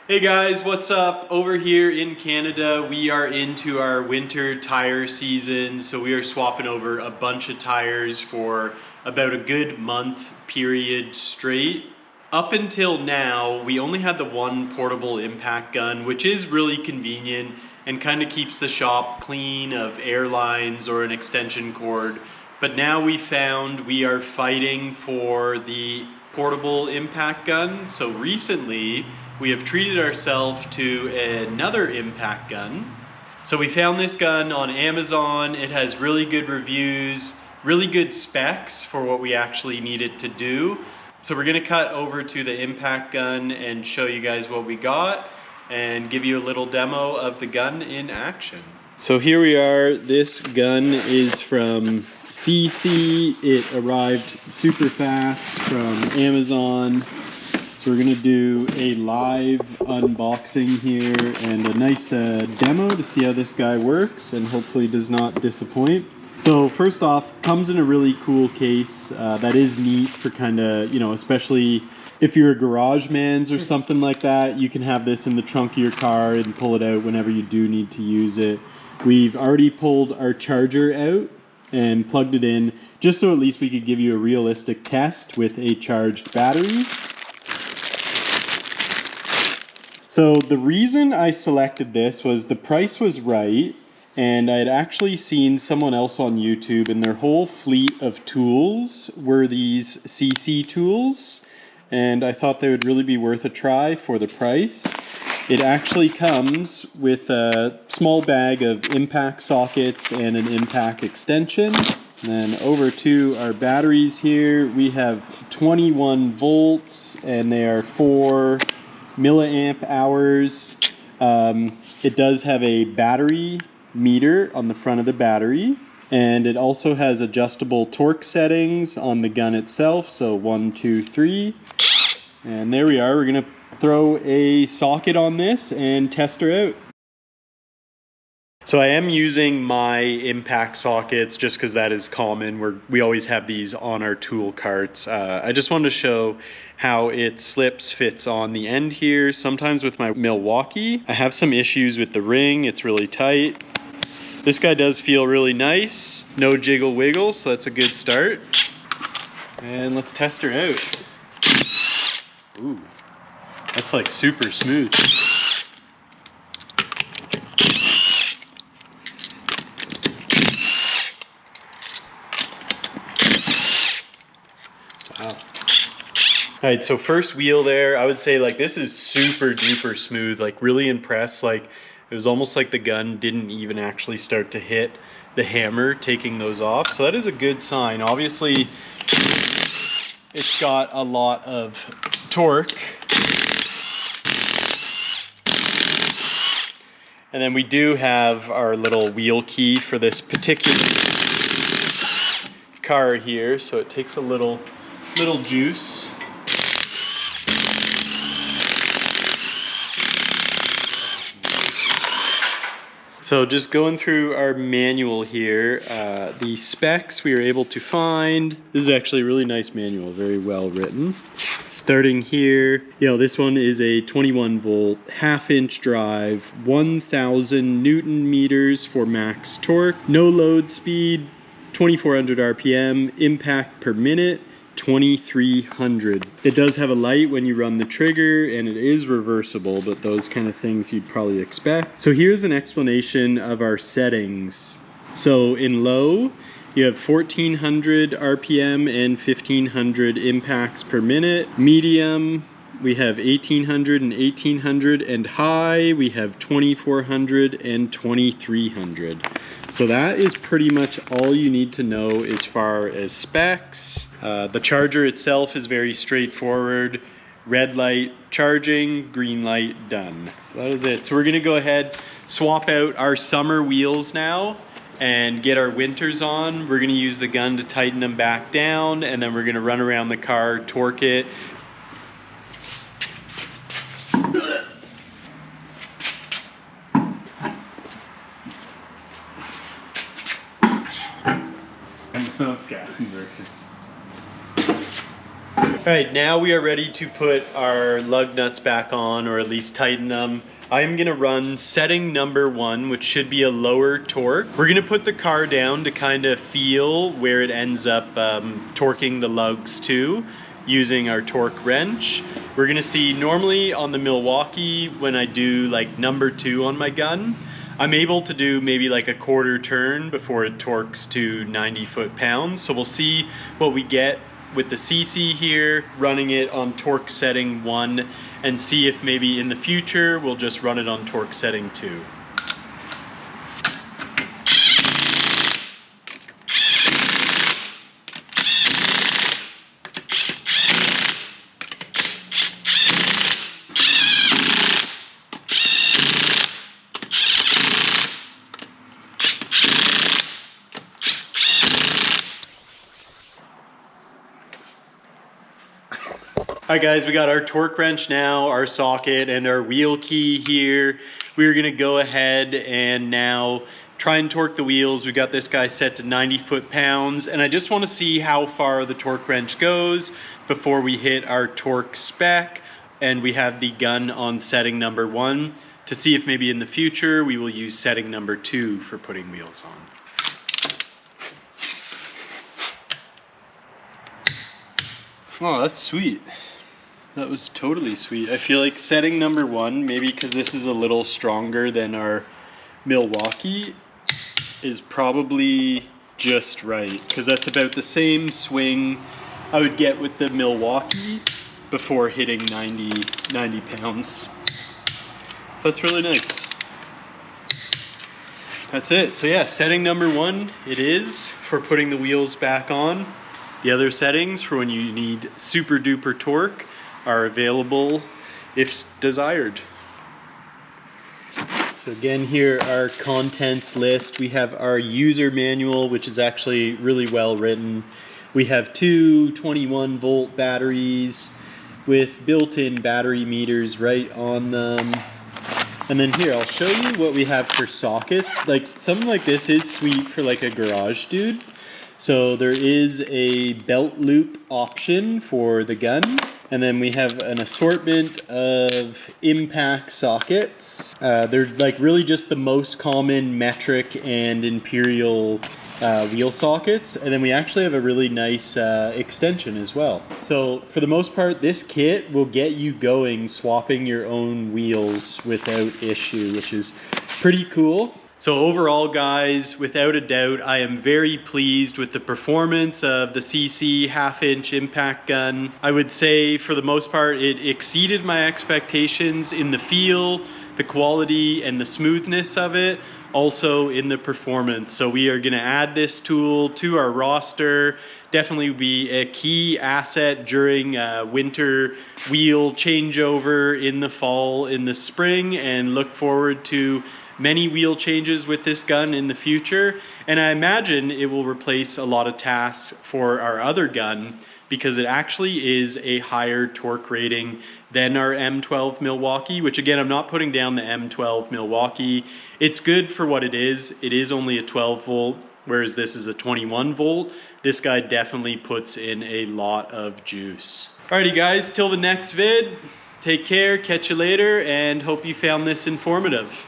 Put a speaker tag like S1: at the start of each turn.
S1: Hey guys, what's up? Over here in Canada, we are into our winter tire season, so we are swapping over a bunch of tires for about a good month period straight. Up until now, we only had the one portable impact gun, which is really convenient and kind of keeps the shop clean of air lines or an extension cord. But now we found we are fighting for the portable impact gun. So recently, we have treated ourselves to another impact gun. So we found this gun on Amazon. It has really good reviews, really good specs for what we actually need it to do. So we're gonna cut over to the impact gun and show you guys what we got and give you a little demo of the gun in action. So here we are. This gun is from Seesii. It arrived super fast from Amazon. So we're gonna do a live unboxing here and a nice demo to see how this guy works and hopefully does not disappoint. So first off, comes in a really cool case that is neat for kind of, you know, especially if you're a garage man's or something like that, you can have this in the trunk of your car and pull it out whenever you do need to use it. We've already pulled our charger out and plugged it in just so at least we could give you a realistic test with a charged battery. So the reason I selected this was the price was right, and I had actually seen someone else on YouTube and their whole fleet of tools were these Seesii tools, and I thought they would really be worth a try for the price. It actually comes with a small bag of impact sockets and an impact extension. And then over to our batteries here, we have 21 volts and they are 4 milliamp hours. It does have a battery meter on the front of the battery, and it also has adjustable torque settings on the gun itself. So 1, 2, 3, and there we are. We're gonna throw a socket on this and test her out. So I am using my impact sockets just because that is common. We always have these on our tool carts. I just wanted to show how it slips, fits on the end here. Sometimes with my Milwaukee, I have some issues with the ring. It's really tight. This guy does feel really nice. No jiggle wiggle, so that's a good start. And let's test her out. Ooh, that's like super smooth. Wow. All right, so first wheel there, I would say like this is super duper smooth, like really impressed. Like it was almost like the gun didn't even actually start to hit the hammer taking those off. So that is a good sign. Obviously, it's got a lot of torque. And then we do have our little wheel key for this particular car here. So it takes a little juice. So just going through our manual here, the specs we were able to find. This is actually a really nice manual, very well written. Starting here, this one is a 21 volt, half-inch drive, 1,000 Newton meters for max torque, no load speed, 2,400 RPM, impact per minute, 2,300. It does have a light when you run the trigger and it is reversible, but those kind of things you'd probably expect. So here's an explanation of our settings. So in low, you have 1,400 RPM and 1,500 impacts per minute. Medium, we have 1,800 and 1,800, and high, we have 2,400 and 2,300. So that is pretty much all you need to know as far as specs. The charger itself is very straightforward. Red light charging, green light done. So that is it. So we're gonna go ahead, swap out our summer wheels now and get our winters on. We're gonna use the gun to tighten them back down, and then we're gonna run around the car, torque it. right, now we are ready to put our lug nuts back on, or at least tighten them. I'm gonna run setting number 1, which should be a lower torque. We're gonna put the car down to kind of feel where it ends up torquing the lugs to, using our torque wrench. We're gonna see normally on the Milwaukee, when I do like number 2 on my gun, I'm able to do maybe like a quarter turn before it torques to 90 foot-pounds. So we'll see what we get with the Seesii here, running it on torque setting 1, and see if maybe in the future we'll just run it on torque setting 2. Alright guys, we got our torque wrench now, our socket, and our wheel key here. We're gonna go ahead and now try and torque the wheels. We got this guy set to 90 foot-pounds, and I just wanna see how far the torque wrench goes before we hit our torque spec, and we have the gun on setting number 1 to see if maybe in the future we will use setting number 2 for putting wheels on. Oh, that's sweet. That was totally sweet. I feel like setting number 1, maybe because this is a little stronger than our Milwaukee, is probably just right. Because that's about the same swing I would get with the Milwaukee before hitting 90 pounds. So that's really nice. That's it. So yeah, setting number 1 it is for putting the wheels back on. The other settings for when you need super duper torque are available if desired. So again, here our contents list. We have our user manual, which is actually really well written. We have 2 21-volt batteries with built-in battery meters right on them. And then here, I'll show you what we have for sockets. Like something like this is sweet for like a garage dude. So there is a belt loop option for the gun. And then we have an assortment of impact sockets. They're like really just the most common metric and imperial wheel sockets. And then we actually have a really nice extension as well. So for the most part, this kit will get you going swapping your own wheels without issue, which is pretty cool. So overall guys, without a doubt, I am very pleased with the performance of the Seesii 1/2-inch impact gun. I would say for the most part, it exceeded my expectations in the feel, the quality, and the smoothness of it, also in the performance. So we are gonna add this tool to our roster. Definitely be a key asset during winter wheel changeover in the fall, in the spring, and look forward to many wheel changes with this gun in the future. And I imagine it will replace a lot of tasks for our other gun because it actually is a higher torque rating than our M12 Milwaukee, which again, I'm not putting down the M12 Milwaukee. It's good for what it is. It is only a 12 volt, whereas this is a 21 volt. This guy definitely puts in a lot of juice. Alrighty guys, till the next vid, take care, catch you later, and hope you found this informative.